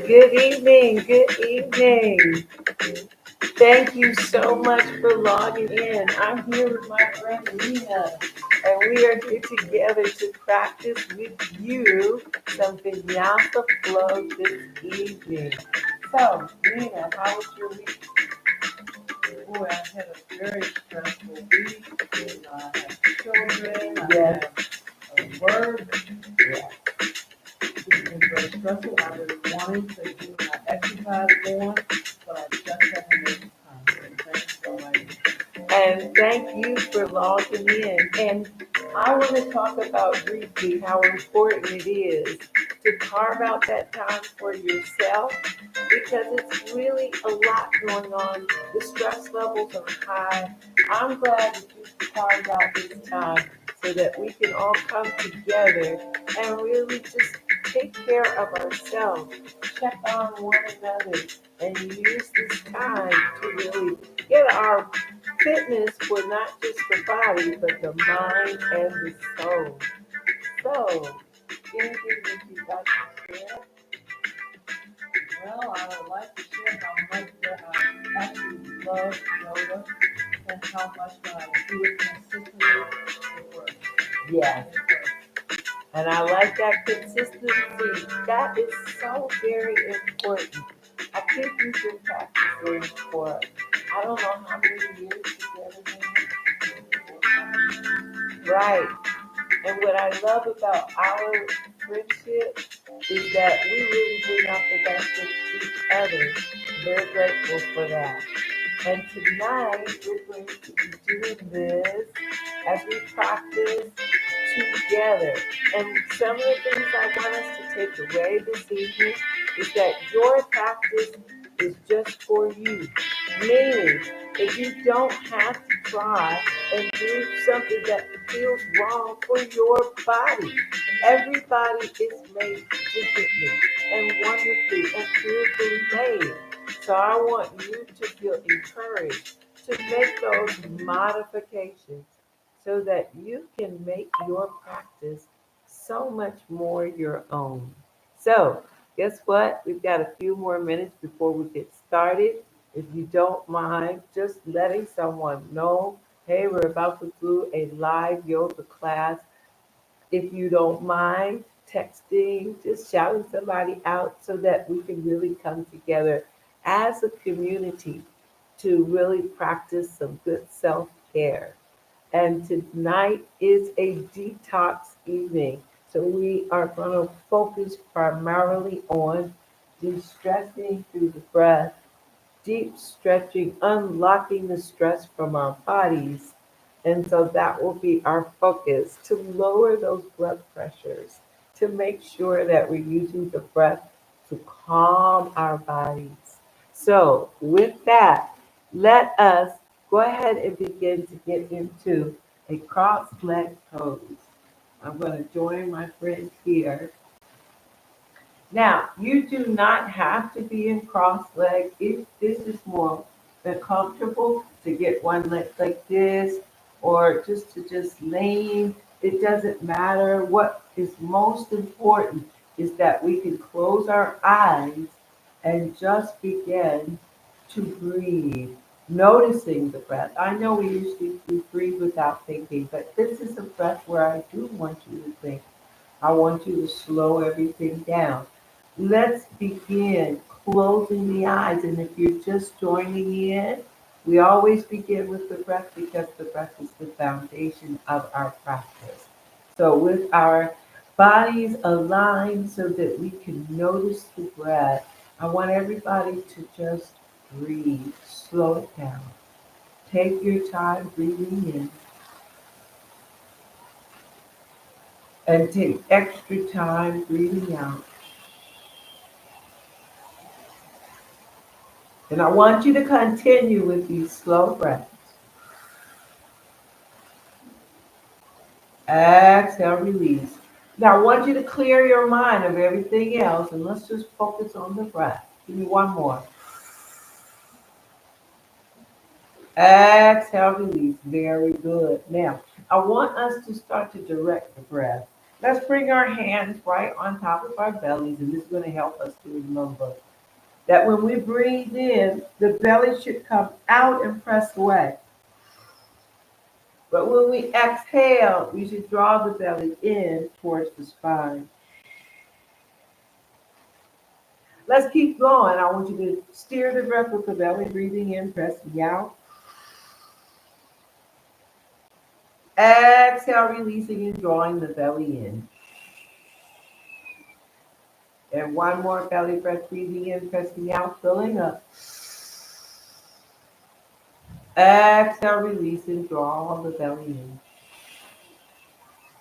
Good evening. Good evening. Thank you so much for logging in. I'm here with my friend Lena, and we are here together to practice with you some vinyasa flow this evening. So, Lena, how was your week? Boy, I had a very stressful week. I have children, I Yes, have work. yes. It's been very stressful. I was wanting to do my exercise more, but I just haven't made the time. So thanks for letting me. And thank you for logging in. And I want to talk about briefly how important it is to carve out that time for yourself because it's really a lot going on. The stress levels are high. I'm glad that you carved out this time so that we can all come together and really just take care of ourselves, check on one another, and use this time to really get our fitness for not just the body, but the mind and the soul. So, anything that you got to share? Well, I would like to share how much that I actually love yoga and how much when I do it consistently, it works. Yes. It works. And I like that consistency. That is so very important. I think we've been practicing for, I don't know how many years together now. Right. And what I love about our friendship is that we really bring out the best of each other. Very grateful for that. And tonight we're going to be doing this as we practice together. And some of the things I want us to take away this evening is that your practice is just for you. Meaning that you don't have to try and do something that feels wrong for your body. Everybody is made differently and wonderfully and fearfully made. So I want you to feel encouraged to make those modifications so that you can make your practice so much more your own. So, guess what? We've got a few more minutes before we get started. If you don't mind just letting someone know, hey, we're about to do a live yoga class. If you don't mind texting, just shouting somebody out so that we can really come together as a community to really practice some good self care. And tonight is a detox evening. So we are going to focus primarily on de-stressing through the breath, deep stretching, unlocking the stress from our bodies. And so that will be our focus to lower those blood pressures, to make sure that we're using the breath to calm our bodies. So, with that, let us go ahead and begin to get into a cross leg pose. I'm going to join my friend here. Now, you do not have to be in cross leg if this is more than comfortable to get one leg like this or just lean. It doesn't matter. What is most important is that we can close our eyes and just begin to breathe, noticing the breath. I know we breathe without thinking, but this is a breath where I do want you to think. I want you to slow everything down. Let's begin closing the eyes. And if you're just joining in, we always begin with the breath because the breath is the foundation of our practice. So, with our bodies aligned so that we can notice the breath, I want everybody to just breathe. Slow it down. Take your time breathing in and take extra time breathing out. And I want you to continue with these slow breaths. Exhale, release. Now I want you to clear your mind of everything else and let's just focus on the breath. Give me one more. Exhale, release. Very good. Now, I want us to start to direct the breath. Let's bring our hands right on top of our bellies, and this is going to help us to remember that when we breathe in, the belly should come out and press away. But when we exhale, we should draw the belly in towards the spine. Let's keep going. I want you to steer the breath with the belly, breathing in, pressing out. Exhale, releasing and drawing the belly in. And one more belly breath, breathing in, pressing out, filling up. Exhale, release and draw the belly in.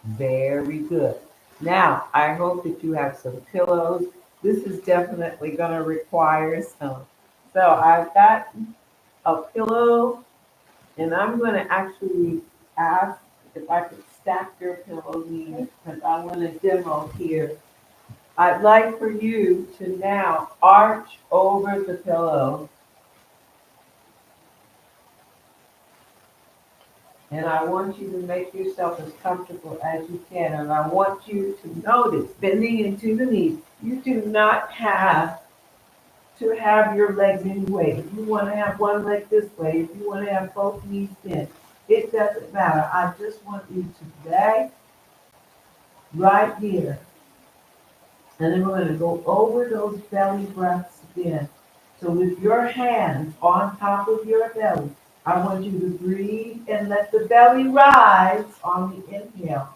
Very good. Now, I hope that you have some pillows. This is definitely going to require some. So I've got a pillow, and I'm going to actually ask if I could stack your pillows because I want to demo here. I'd like for you to now arch over the pillow, and I want you to make yourself as comfortable as you can. And I want you to notice, bending into the knees, you do not have to have your legs any way. If you want to have one leg this way, if you want to have both knees bent, it doesn't matter. I just want you to lay right here. And then we're going to go over those belly breaths again. So with your hands on top of your belly, I want you to breathe and let the belly rise on the inhale.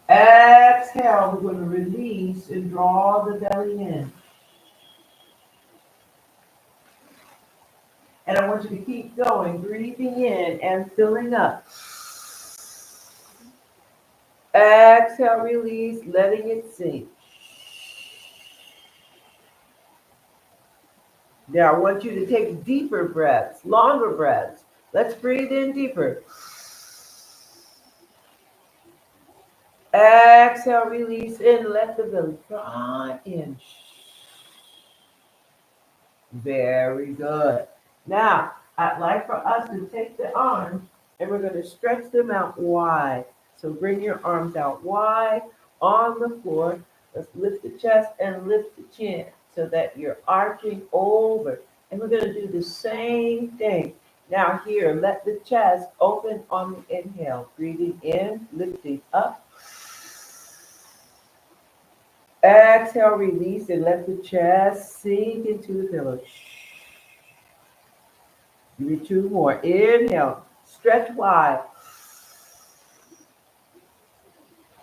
Exhale, we're going to release and draw the belly in. And I want you to keep going, breathing in and filling up. Exhale, release, letting it sink. Now I want you to take deeper breaths, longer breaths. Let's breathe in deeper. Exhale, release in, let the belly draw in. Very good. Now, I'd like for us to take the arms and we're going to stretch them out wide. So bring your arms out wide on the floor. Let's lift the chest and lift the chin so that you're arching over. And we're going to do the same thing. Now here, let the chest open on the inhale. Breathing in, lifting up. Exhale, release, and let the chest sink into the pillow. Give me two more. Inhale, stretch wide.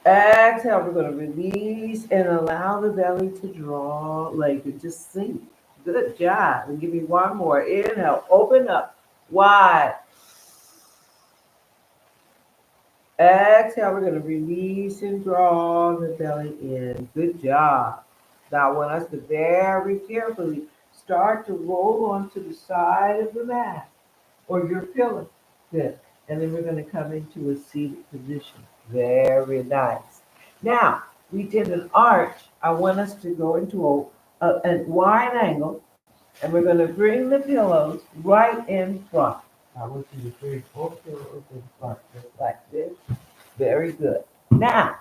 Exhale, we're going to release and allow the belly to draw, like it just sink. Good job. And give me one more. Inhale, open up, wide. Exhale, we're going to release and draw the belly in. Good job. Now I want us to very carefully start to roll onto the side of the mat or your pillow. Good. And then we're going to come into a seated position. Very nice. Now, we did an arch. I want us to go into a wide angle, and we're going to bring the pillows right in front. I want you to bring both pillows in front, just like this. Very good. Now,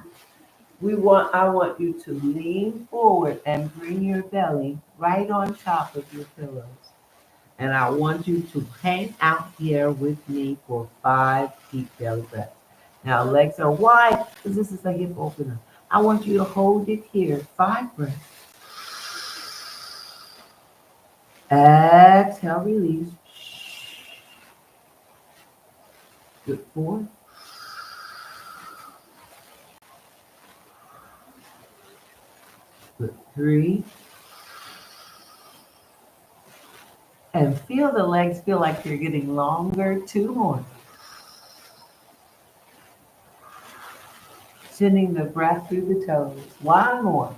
I want you to lean forward and bring your belly right on top of your pillows. And I want you to hang out here with me for 5 deep belly breaths. Now, legs are wide because this is a hip opener. I want you to hold it here, 5 breaths. Exhale, release. Good, 4. Good, 3. And feel the legs feel like they're getting longer, 2 more. Sending the breath through the toes, 1 more.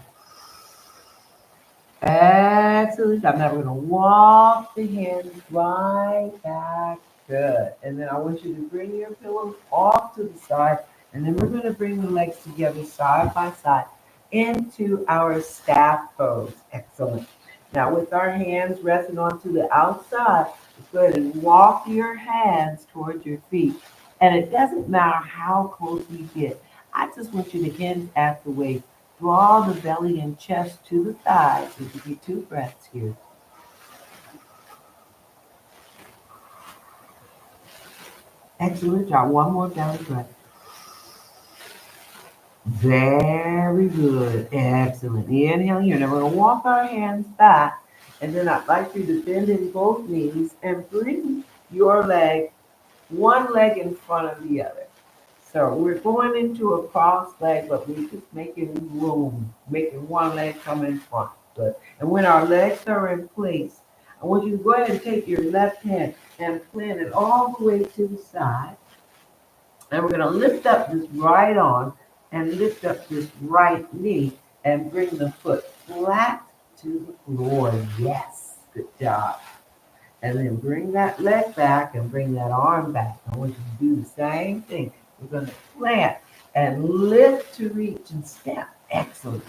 Excellent. I'm now going to walk the hands right back. Good. And then I want you to bring your pillows off to the side. And then we're going to bring the legs together side by side into our staff pose. Excellent. Now with our hands resting onto the outside, let's go ahead and walk your hands towards your feet. And it doesn't matter how close we get. I just want you to hinge at the waist. Draw the belly and chest to the thighs. We'll give you 2 breaths here. Excellent job. One more belly breath. Very good. Excellent. Inhale here. Now we're going to walk our hands back. And then I'd like you to bend in both knees and bring your leg, one leg in front of the other. So we're going into a cross leg, but we're just making room, making one leg come in front. Good. And when our legs are in place, I want you to go ahead and take your left hand and plant it all the way to the side. And we're going to lift up this right arm and lift up this right knee and bring the foot flat to the floor. Yes, good job. And then bring that leg back and bring that arm back. I want you to do the same thing. We're going to plant and lift to reach and step. Excellent.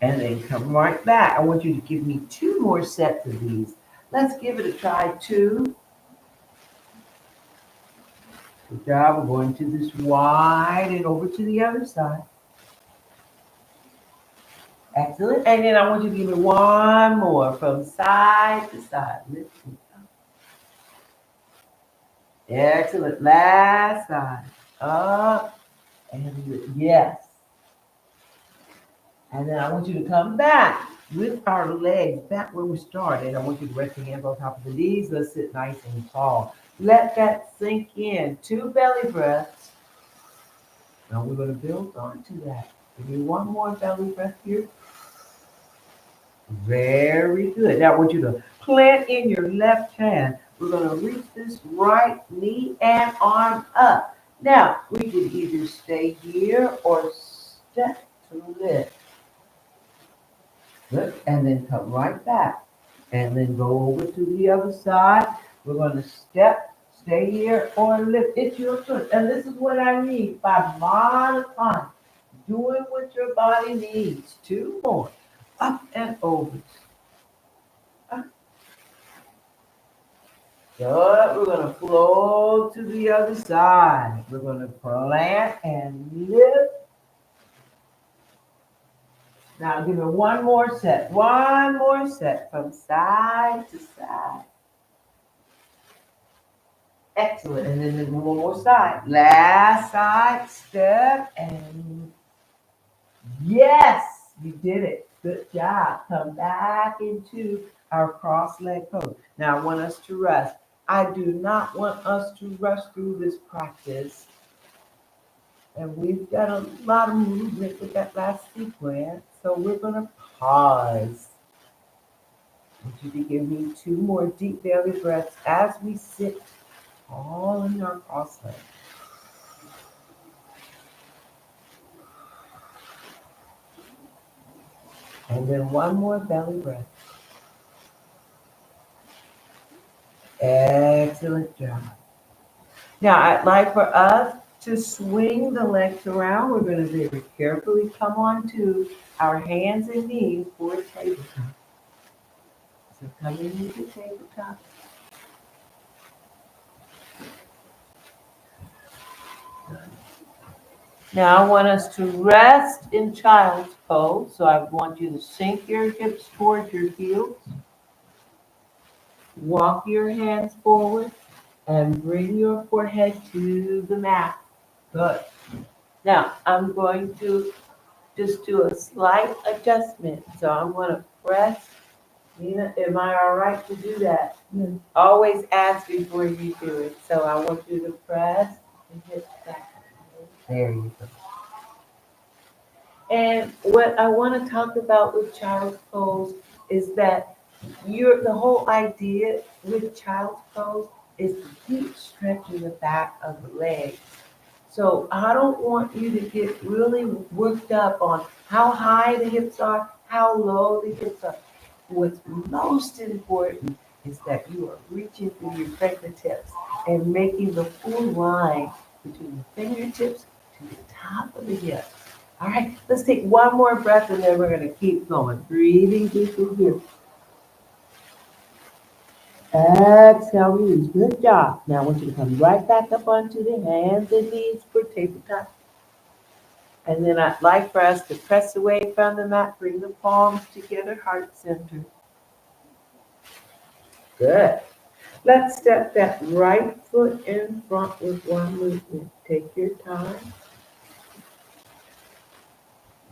And then come right back. I want you to give me 2 more sets of these. Let's give it a try. 2. Good job. We're going to this wide and over to the other side. Excellent. And then I want you to give me 1 more from side to side. Lift it up. Excellent. Last side. Up and yes. And then I want you to come back with our legs back where we started. I want you to rest your hands on top of the knees. Let's sit nice and tall. Let that sink in. 2 belly breaths. Now we're going to build onto that. Give me 1 more belly breath here. Very good. Now I want you to plant in your left hand. We're going to reach this right knee and arm up. Now we can either stay here or step to lift. Good. And then come right back. And then go over to the other side. We're going to step, stay here, or lift. It's your choice. And this is what I need by modifying, doing what your body needs. 2 more. Up and over. Up. Good. We're going to flow to the other side. We're going to plant and lift. Now give me 1 more set. 1 more set from side to side. Excellent. And then 1 more side. Last side. Step and yes, you did it. Good job. Come back into our cross leg pose. Now I want us to rest. I do not want us to rush through this practice. And we've got a lot of movement with that last sequence. So we're going to pause. I want you to give me 2 more deep belly breaths as we sit all in our cross leg. And then 1 more belly breath. Excellent job. Now, I'd like for us to swing the legs around. We're going to very carefully come onto our hands and knees for a tabletop. So come into the tabletop. Now I want us to rest in child's pose. So I want you to sink your hips towards your heels. Walk your hands forward and bring your forehead to the mat. Good. Now I'm going to just do a slight adjustment. So I'm going to press. Nina, am I all right to do that? Yes. Always ask before you do it. So I want you to press and hit back. There you go. And what I want to talk about with child's pose is that the whole idea with child's pose is to keep stretching the back of the legs. So I don't want you to get really worked up on how high the hips are, how low the hips are. What's most important is that you are reaching through your fingertips and making the full line between the fingertips to the top of the hips. All right, let's take 1 more breath and then we're going to keep going. Breathing deeply here. Exhale, release. Good job. Now I want you to come right back up onto the hands and knees for tabletop. And then I'd like for us to press away from the mat, bring the palms together, heart center. Good. Let's step that right foot in front with one movement. Take your time.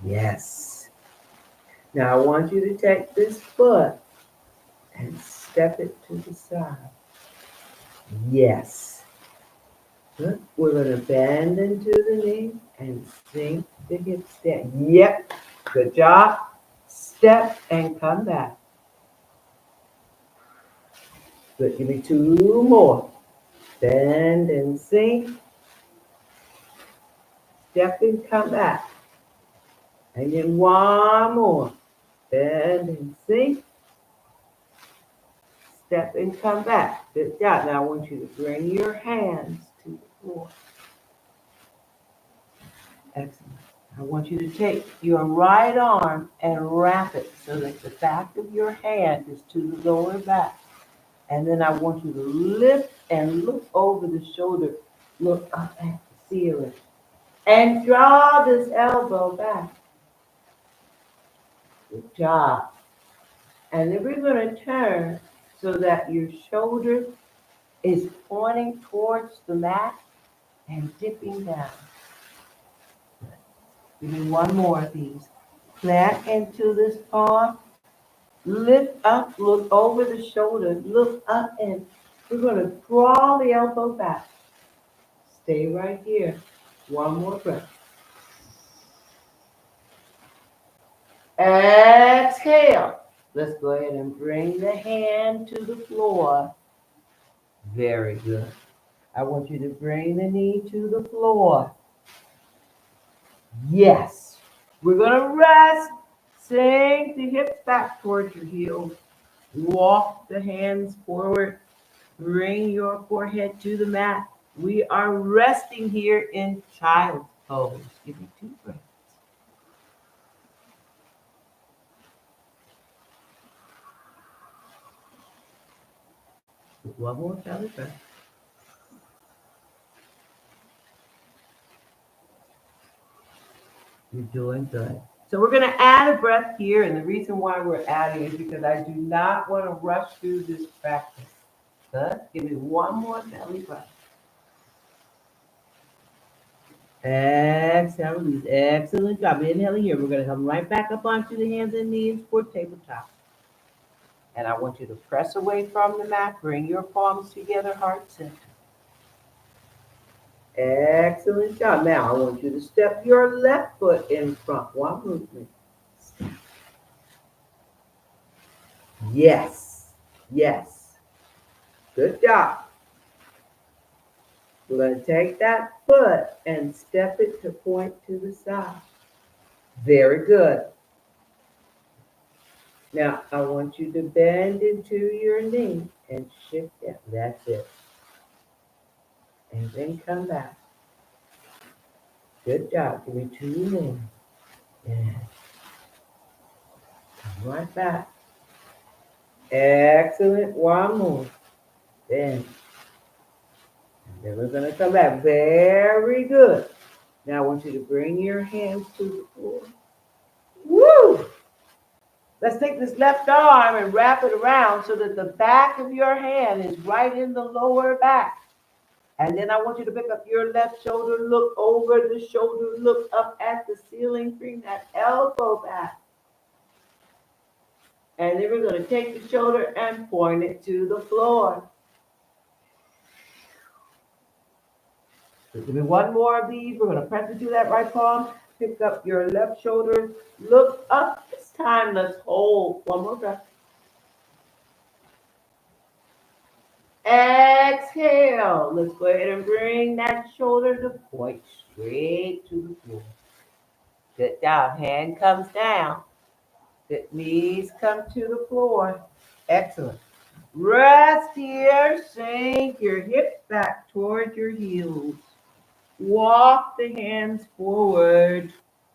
Yes. Now I want you to take this foot and step it to the side. Yes. Good. We're going to bend into the knee and sink the hips down. Yep. Good job. Step and come back. Good. Give me two more. Bend and sink. Step and come back. And then one more. Bend and sink. Step and come back. Good job. Now I want you to bring your hands to the floor. Excellent. I want you to take your right arm and wrap it so that the back of your hand is to the lower back. And then I want you to lift and look over the shoulder. Look up at the ceiling. And draw this elbow back. Good job. And then we're going to turn so that your shoulder is pointing towards the mat and dipping down. Give me one more of these. Plant into this palm. Lift up, look over the shoulder, look up, and we're going to draw the elbow back. Stay right here. One more breath. Exhale. Let's go ahead and bring the hand to the floor. Very good. I want you to bring the knee to the floor. Yes. We're going to rest. Sink the hips back towards your heels. Walk the hands forward. Bring your forehead to the mat. We are resting here in child's pose. Give me two breaths. One more child's breath. You're doing good. So we're going to add a breath here, and the reason why we're adding is because I do not want to rush through this practice. Good. Give me one more belly breath. Exhale, release. Excellent job. Inhaling here. We're going to come right back up onto the hands and knees for tabletop. And I want you to press away from the mat. Bring your palms together, heart center. Excellent job. Now I want you to step your left foot in front. One movement. Yes. Yes. Good job. We're going to take that foot and step it to point to the side. Very good. Now, I want you to bend into your knee and shift it. That's it. And then come back. Good job. Give me two more. Yeah. Come right back. Excellent. One more. Then. And then we're going to come back. Very good. Now, I want you to bring your hands to the floor. Woo! Let's take this left arm and wrap it around so that the back of your hand is right in the lower back. And then I want you to pick up your left shoulder, look over the shoulder, look up at the ceiling, bring that elbow back. And then we're going to take the shoulder and point it to the floor. So give me one more of these. We're going to press into that right palm. Pick up your left shoulder, look up. This time, let's hold. One more breath. Exhale. Let's go ahead and bring that shoulder to point straight to the floor. Good job. Hand comes down. Good. Knees come to the floor. Excellent. Rest here. Sink your hips back toward your heels. Walk the hands forward.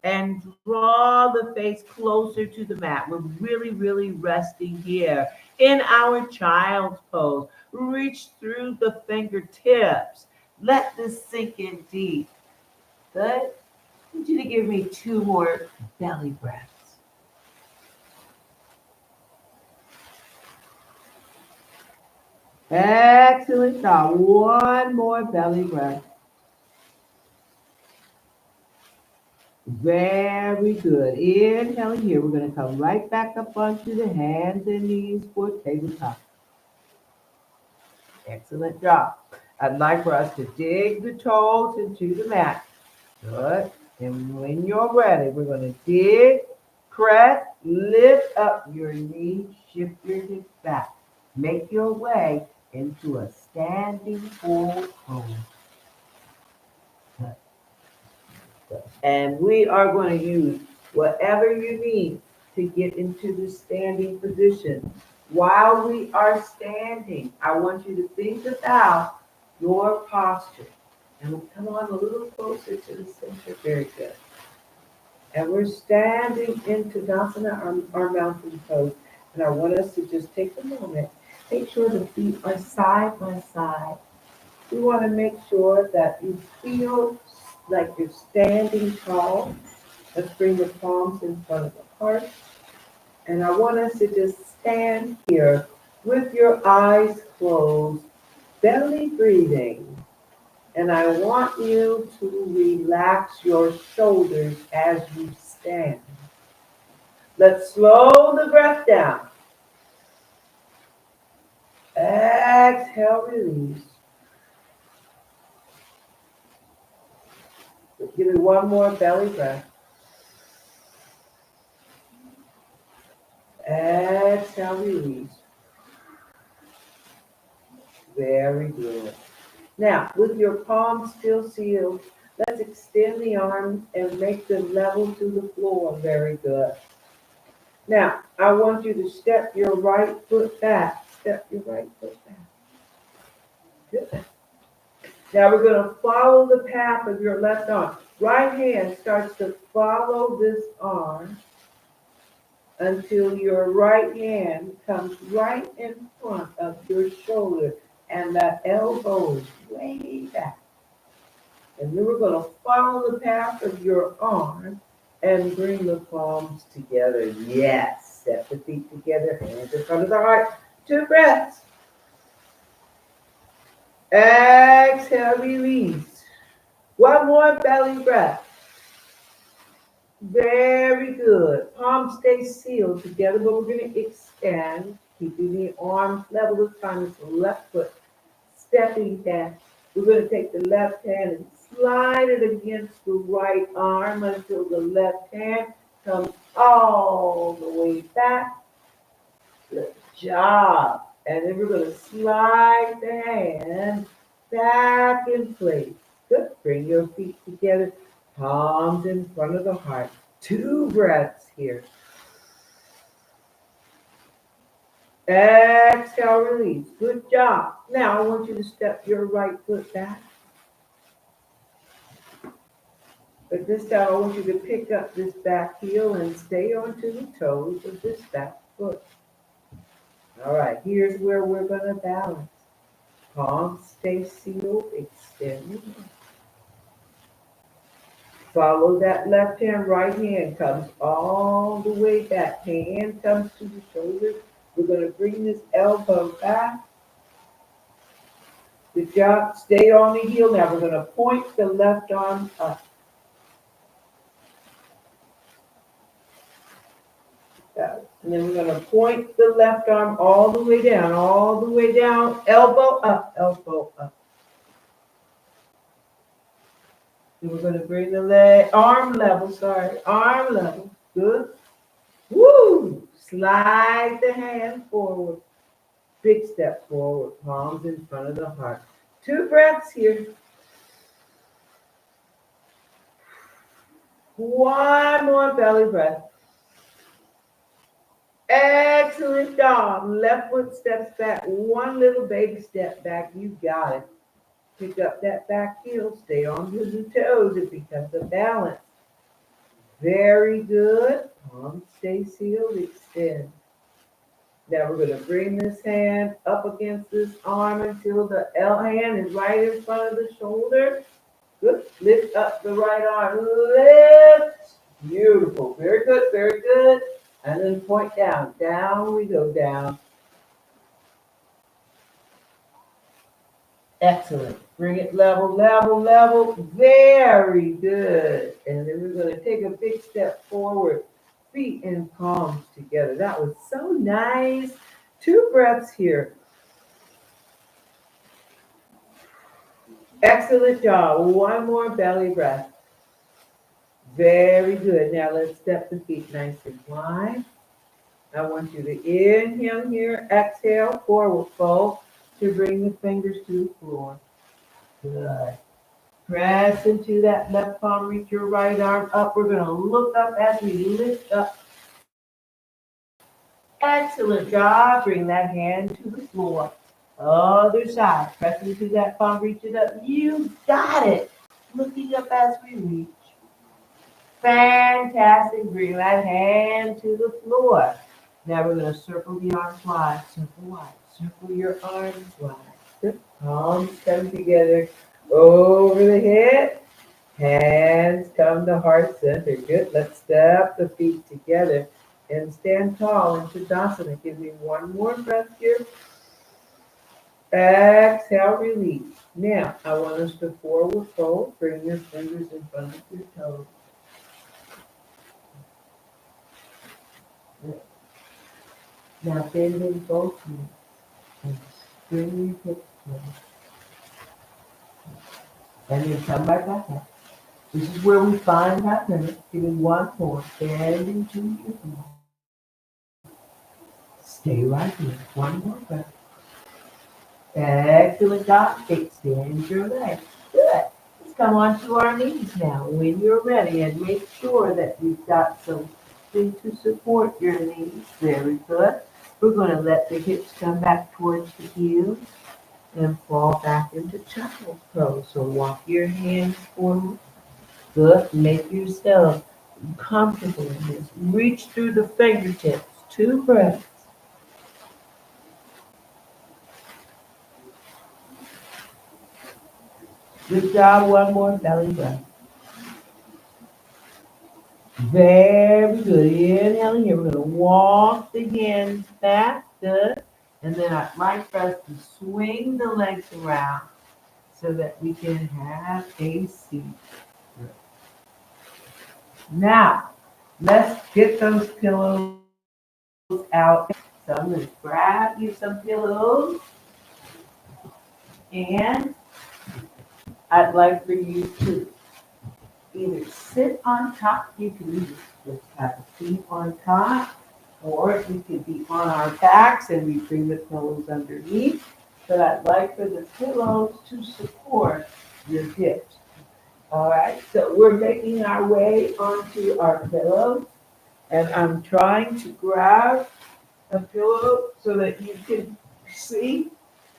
and draw the face closer to the mat. We're really, really resting here in our child's pose. Reach through the fingertips. Let this sink in deep. Good. I want you to give me two more belly breaths. Excellent job. One more belly breath. Very good. Inhaling here. We're going to come right back up onto the hands and knees for tabletop. Excellent job. I'd like for us to dig the toes into the mat. Good. And when you're ready, we're going to dig, press, lift up your knees, shift your hips back. Make your way into a standing forward pose. And we are going to use whatever you need to get into the standing position. While we are standing, I want you to think about your posture. And we'll come on a little closer to the center. Very good. And we're standing in Tadasana, our mountain pose. And I want us to just take a moment. Make sure the feet are side by side. We want to make sure that you feel like you're standing tall. Let's bring the palms in front of the heart. And I want us to just stand here with your eyes closed, belly breathing. And I want you to relax your shoulders as you stand. Let's slow the breath down. Exhale, release. Give me one more belly breath. Exhale, release. Very good. Now, with your palms still sealed, let's extend the arms and make them level to the floor. Very good. Now, I want you to step your right foot back. Step your right foot back. Good. Now we're going to follow the path of your left arm. Right hand starts to follow this arm until your right hand comes right in front of your shoulder and that elbow is way back. And then we're going to follow the path of your arm and bring the palms together. Yes. Step the feet together, hands in front of the heart. 2 breaths. Exhale, release. One more belly breath. Very good. Palms stay sealed together, but we're going to extend, keeping the arms level. This time it's the left foot stepping back. We're going to take the left hand and slide it against the right arm until the left hand comes all the way back. Good job. And then we're going to slide the hand back in place. Good. Bring your feet together. Palms in front of the heart. 2 breaths here. Exhale, release. Good job. Now I want you to step your right foot back. But this time I want you to pick up this back heel and stay onto the toes of this back foot. All right, here's where we're going to balance. Palms stay sealed, extend. Follow that left hand, right hand comes all the way back. Hand comes to the shoulder. We're going to bring this elbow back. Good job. Stay on the heel. Now we're going to point the left arm up. And then we're going to point the left arm all the way down, elbow up, elbow up. And we're going to bring the arm level. Good. Woo! Slide the hand forward. Big step forward, palms in front of the heart. 2 breaths here. One more belly breath. Excellent job. Left foot steps back. One little baby step back. You got it. Pick up that back heel. Stay on the toes. It becomes a balance. Very good. Palms stay sealed, extend. Now we're going to bring this hand up against this arm until the L hand is right in front of the shoulder. Good. Lift up the right arm. Lift. Beautiful. Very good. Very good. And then point down. Down we go down. Excellent. Bring it level, level, level. Very good. And then we're going to take a big step forward. Feet and palms together. That was so nice. 2 breaths here. Excellent job. One more belly breath. Very good. Now let's step the feet nice and wide. I want you to inhale here, exhale, forward fold to bring the fingers to the floor. Good. Press into that left palm, reach your right arm up. We're going to look up as we lift up. Excellent job. Bring that hand to the floor. Other side. Press into that palm, reach it up. You got it. Looking up as we reach. Fantastic. Bring that hand to the floor. Now we're going to circle the arms wide. Circle wide. Circle your arms wide. Good. Palms come together over the head. Hands come to heart center. Good. Let's step the feet together and stand tall in Tadasana. Give me one more breath here. Exhale, release. Now, I want us to forward fold. Bring your fingers in front of your toes. Good. Now bend in both knees and bring your hips forward. And then come right back up. This is where we find that limit. Give me one more. Bend into your knees. Stay right here. One more breath. Excellent job. Extend your legs. Good. Let's come onto our knees now when you're ready, and make sure that you've got something to support your knees. Very good. We're going to let the hips come back towards the heels and fall back into child pose. So walk your hands forward. Good. Make yourself comfortable in this. Reach through the fingertips. 2 breaths. Good job. One more belly breath. Very good. Inhaling here. We're going to walk the hands back. Good. And then I'd like for us to swing the legs around so that we can have a seat. Good. Now, let's get those pillows out. So I'm going to grab you some pillows. And I'd like for you to either sit on top. You can either just have the feet on top, or you could be on our backs and we bring the pillows underneath. But I'd like for the pillows to support your hips. All right, so we're making our way onto our pillows, and I'm trying to grab a pillow so that you can see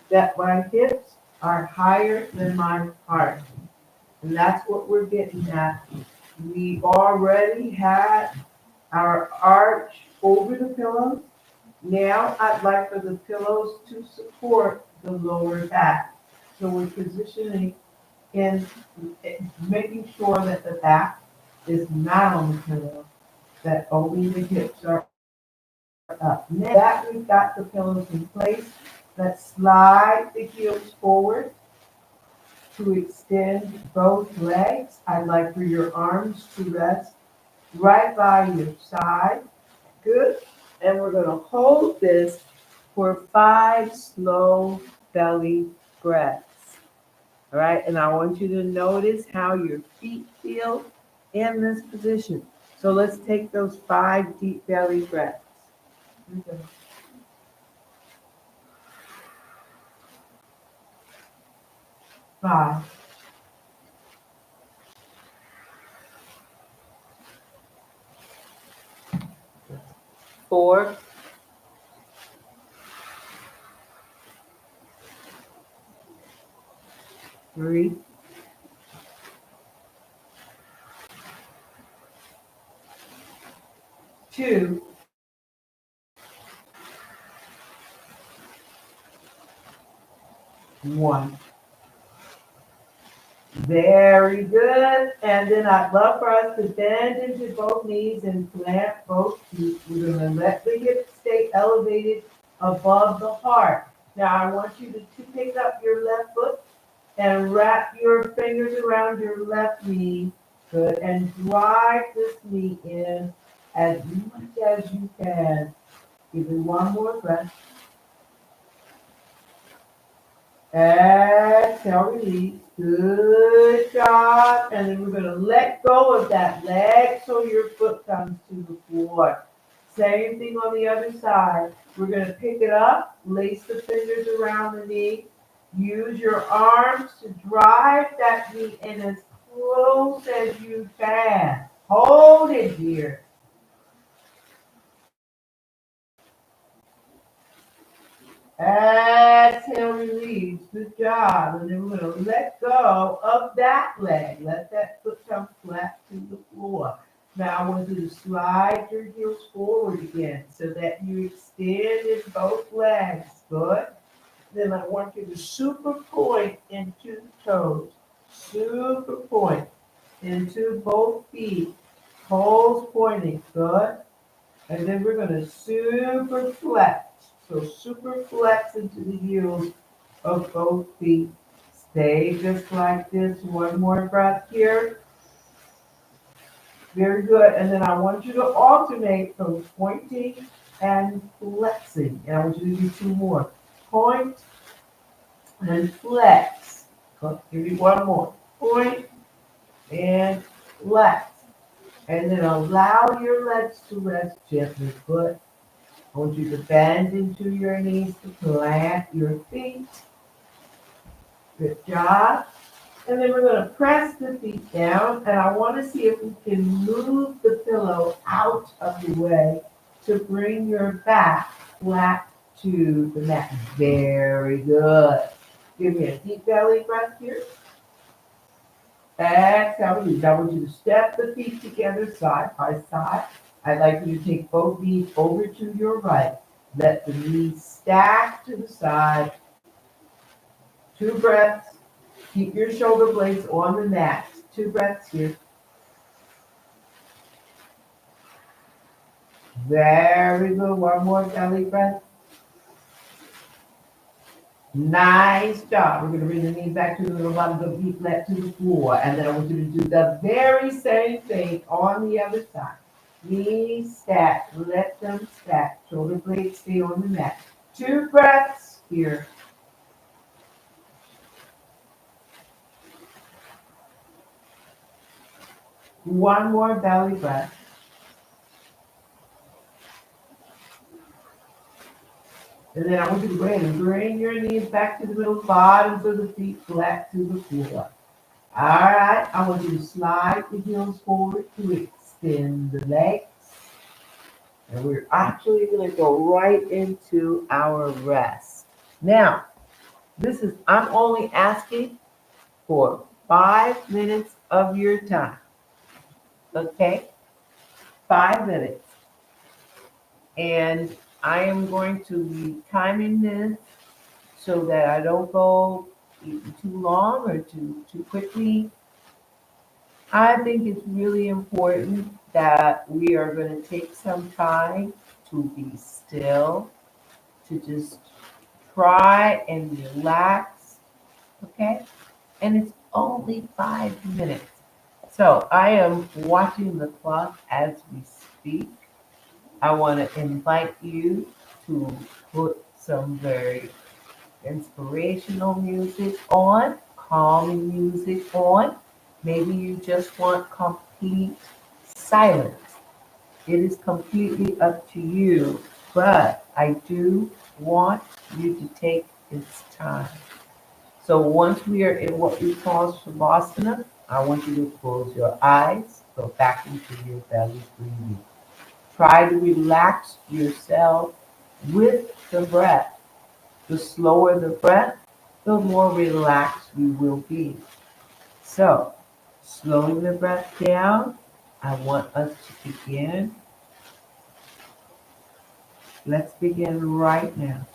that my hips are higher than my heart. And that's what we're getting at. We already had our arch over the pillows. Now I'd like for the pillows to support the lower back. So we're positioning in making sure that the back is not on the pillow, that only the hips are up. Now that we've got the pillows in place, let's slide the heels forward to extend both legs. I'd like for your arms to rest right by your side. Good. And we're going to hold this for 5 slow belly breaths. All right. And I want you to notice how your feet feel in this position. So let's take those 5 deep belly breaths. Okay. 5. 4. 3. 2, 1. Very good. And then I'd love for us to bend into both knees and plant both feet. We're going to let the hips stay elevated above the heart. Now I want you to pick up your left foot and wrap your fingers around your left knee. Good. And drive this knee in as much as you can. Give me one more breath. Exhale, release. Good job. And then we're going to let go of that leg so your foot comes to the floor. Same thing on the other side. We're going to pick it up, lace the fingers around the knee. Use your arms to drive that knee in as close as you can. Hold it here. Exhale, release. Good job. And then we're going to let go of that leg. Let that foot come flat to the floor. Now I want you to slide your heels forward again so that you extend in both legs. Good. Then I want you to super point into the toes. Super point into both feet. Toes pointing. Good. And then we're going to super flex. So super flex into the heels of both feet. Stay just like this. One more breath here. Very good. And then I want you to alternate from pointing and flexing. And I want you to do 2 more. Point and flex. Give me one more. Point and flex. And then allow your legs to rest gently. Good. I want you to bend into your knees to plant your feet. Good job. And then we're going to press the feet down. And I want to see if we can move the pillow out of the way to bring your back flat to the mat. Very good. Give me a deep belly breath here. Exhale. Now I want you to step the feet together side by side. I'd like you to take both knees over to your right. Let the knees stack to the side. 2 breaths. Keep your shoulder blades on the mat. 2 breaths here. Very good. One more belly breath. Nice job. We're going to bring the knees back to the middle, bottom of the feet flat to the floor. And then I want you to do the very same thing on the other side. Knees stack. Let them stack. Shoulder blades stay on the mat. 2 breaths here. One more belly breath. And then I want you to go ahead and bring your knees back to the middle, bottoms of the feet flat to the floor. All right, I want you to slide the heels forward to extend the legs. And we're actually going to go right into our rest. Now, I'm only asking for 5 minutes of your time. Okay? 5 minutes. And I am going to be timing this so that I don't go too long or too quickly. I think it's really important that we are going to take some time to be still, to just try and relax, okay? And it's only 5 minutes. So I am watching the clock as we speak. I want to invite you to put some very inspirational music on, calming music on. Maybe you just want complete silence. It is completely up to you, but I do want you to take this time. So once we are in what we call Shavasana, I want you to close your eyes, go back into your belly breathing. Try to relax yourself with the breath. The slower the breath, the more relaxed you will be. So, slowing the breath down, I want us to begin Let's begin right now.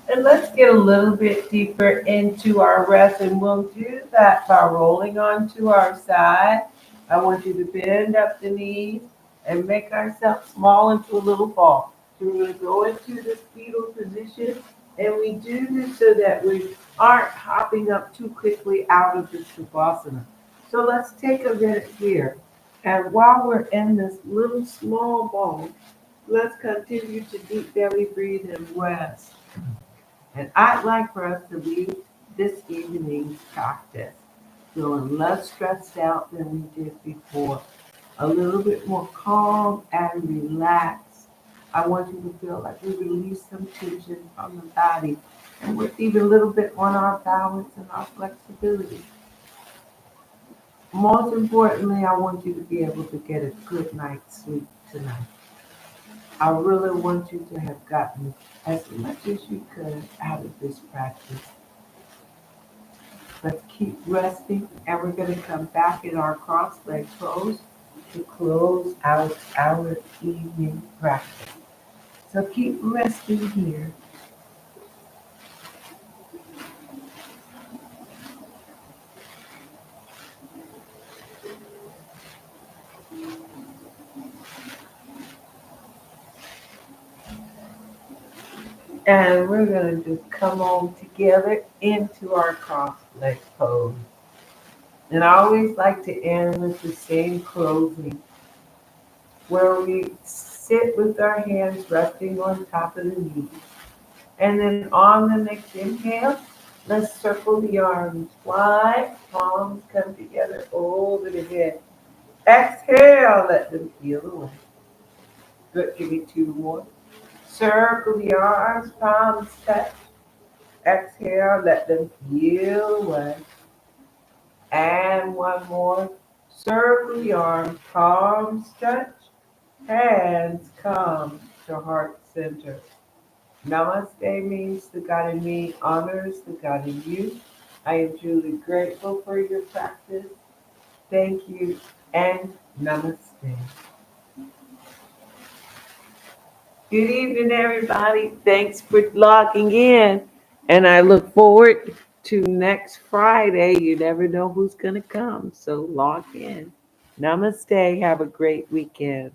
And let's get a little bit deeper into our rest, and we'll do that by rolling onto our side. I want you to bend up the knees and make ourselves small into a little ball. So we're going to go into this fetal position, and we do this so that we aren't hopping up too quickly out of the Shavasana. So let's take a minute here. And while we're in this little small ball, let's continue to deep belly breathe and rest. And I'd like for us to leave this evening's practice feeling less stressed out than we did before, a little bit more calm and relaxed. I want you to feel like we release some tension from the body and we're even a little bit on our balance and our flexibility. Most importantly, I want you to be able to get a good night's sleep tonight. I really want you to have gotten as much as you could out of this practice. Let's keep resting and we're going to come back in our cross-leg pose to close out our evening practice. So keep resting here. And we're going to just come on together into our cross-leg pose. And I always like to end with the same closing where we sit with our hands resting on top of the knees. And then on the next inhale, let's circle the arms wide, palms come together over the head. Exhale, let them peel away. Good, give me two more. Circle the arms, palms touch. Exhale, let them peel away. And one more. Circle the arms, palms touch. Hands come to heart center. Namaste means the God in me honors the God in you. I am truly grateful for your practice. Thank you and namaste. Good evening, everybody. Thanks for logging in. And I look forward to next Friday. You never know who's going to come. So log in. Namaste. Have a great weekend.